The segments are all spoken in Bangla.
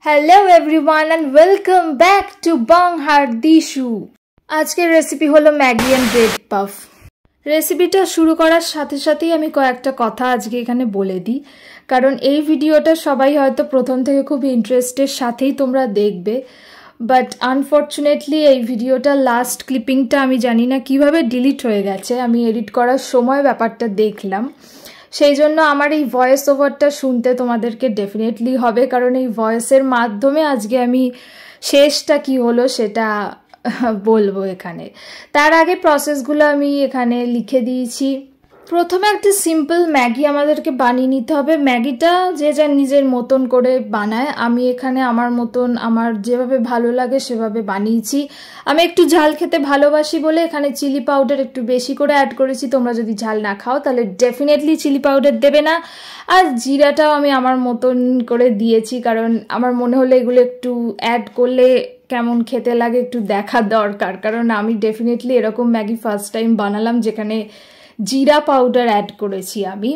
Hello everyone and welcome back to বংহার দিশু। আজকের রেসিপি হলো ম্যাগি অ্যান্ড ব্রেড পাফ। রেসিপিটা শুরু করার সাথে সাথেই আমি কয়েকটা কথা আজকে এখানে বলে দিই, কারণ এই ভিডিওটা সবাই হয়তো প্রথম থেকে খুব ইন্টারেস্টের সাথেই তোমরা দেখবে, বাট আনফর্চুনেটলি এই ভিডিওটা লাস্ট ক্লিপিংটা আমি জানি না কিভাবে ডিলিট হয়ে গেছে। আমি এডিট করার সময় ব্যাপারটা দেখলাম, সেই জন্য আমার এই ভয়েস ওভারটা শুনতে তোমাদেরকে ডেফিনেটলি হবে, কারণ এই ভয়েসের মাধ্যমে আজকে আমি শেষটা কি হলো সেটা বলবো এখানে। তার আগে প্রসেসগুলো আমি এখানে লিখে দিয়েছি। প্রথমে একটা সিম্পল ম্যাগি আমাদেরকে বানিয়ে নিতে হবে। ম্যাগিটা যে যার নিজের মতন করে বানায়, আমি এখানে আমার মতন আমার যেভাবে ভালো লাগে সেভাবে বানিয়েছি। আমি একটু ঝাল খেতে ভালোবাসি বলে এখানে চিলি পাউডার একটু বেশি করে অ্যাড করেছি। তোমরা যদি ঝাল না খাও তাহলে ডেফিনেটলি চিলি পাউডার দেবে না। আর জিরাটাও আমি আমার মতন করে দিয়েছি, কারণ আমার মনে হলো এগুলো একটু অ্যাড করলে কেমন খেতে লাগে একটু দেখা দরকার, কারণ আমি ডেফিনেটলি এরকম ম্যাগি ফার্স্ট টাইম বানালাম যেখানে জিরা পাউডার অ্যাড করেছি আমি।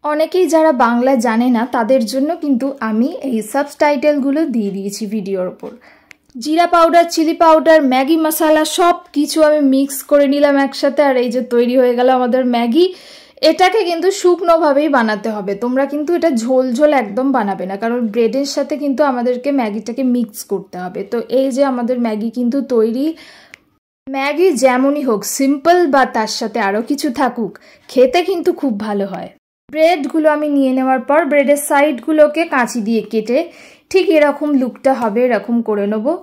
অনেকেই যারা বাংলা জানে না তাদের জন্য কিন্তু আমি এই সাবটাইটেলগুলো দিয়ে দিয়েছি ভিডিওর ওপর। জিরা পাউডার, চিলি পাউডার, ম্যাগি মশলা সব কিছু আমি মিক্স করে নিলাম একসাথে, আর এই যে তৈরি হয়ে গেল আমাদের ম্যাগি। এটাকে কিন্তু শুকনোভাবেই বানাতে হবে, তোমরা কিন্তু এটা ঝোল ঝোল একদম বানাবে না, কারণ ব্রেডের সাথে কিন্তু আমাদেরকে ম্যাগিটাকে মিক্স করতে হবে। তো এই যে আমাদের ম্যাগি কিন্তু তৈরি। ম্যাগি যেমনই হোক, সিম্পল বা তার সাথে আরও কিছু থাকুক, খেতে কিন্তু খুব ভালো হয়। ব্রেডগুলো আমি নিয়ে নেওয়ার পর ব্রেডের সাইডগুলোকে কাঁচি দিয়ে কেটে ঠিক এরকম লুকটা হবে এরকম করে নেবো।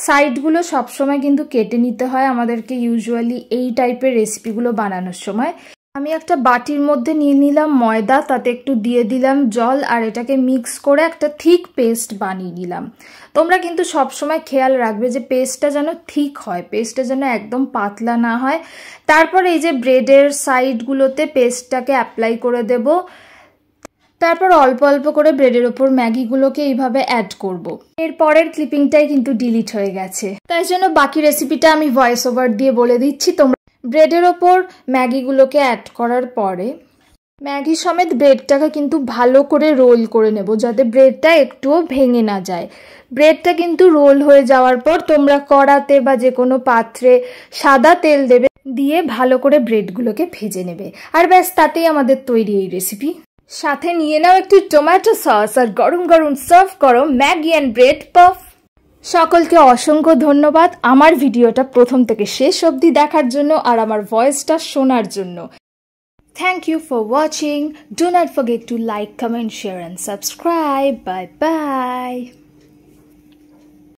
সাইডগুলো সবসময় কিন্তু কেটে নিতে হয় আমাদেরকে ইউজুয়ালি এই টাইপের রেসিপিগুলো বানানোর সময়। আমি একটা বাটির মধ্যে নিয়ে নিলাম ময়দা, তাতে একটু দিয়ে দিলাম জল, আর এটাকে মিক্স করে একটা থিক পেস্ট বানিয়ে নিলাম। তোমরা কিন্তু সবসময় খেয়াল রাখবে যে পেস্টটা যেন থিক হয়, পেস্টটা যেন একদম পাতলা না হয়। তারপর এই যে ব্রেডের সাইডগুলোতে পেস্টটাকে অ্যাপ্লাই করে দেব। তারপর অল্প অল্প করে ব্রেডের ওপর ম্যাগিগুলোকে এইভাবে অ্যাড করব। এর পরের ক্লিপিংটাই কিন্তু ডিলিট হয়ে গেছে, তাই জন্য বাকি রেসিপিটা আমি ভয়েস ওভার দিয়ে বলে দিচ্ছি। তোমরা ব্রেডের ওপর ম্যাগিগুলোকে অ্যাড করার পরে ম্যাগি সমেত ব্রেডটাকে কিন্তু ভালো করে রোল করে নেব, যাতে ব্রেডটা একটুও ভেঙে না যায়। ব্রেডটা কিন্তু রোল হয়ে যাওয়ার পর তোমরা কড়াতে বা যে কোনো পাত্রে সাদা তেল দেবে, দিয়ে ভালো করে ব্রেডগুলোকে ভেজে নেবে। আর ব্যাস, তাতেই আমাদের তৈরি এই রেসিপি। সাথে নিয়ে নাও একটু টমেটো সস, আর গরম গরম সার্ভ করো ম্যাগি অ্যান্ড ব্রেড পাফ। সকলকে অসংখ্য ধন্যবাদ আমার ভিডিওটা প্রথম থেকে শেষ অবধি দেখার জন্য আর আমার ভয়েসটা শোনার জন্য। Thank you for watching. Do not forget to like, comment, share and subscribe. Bye bye.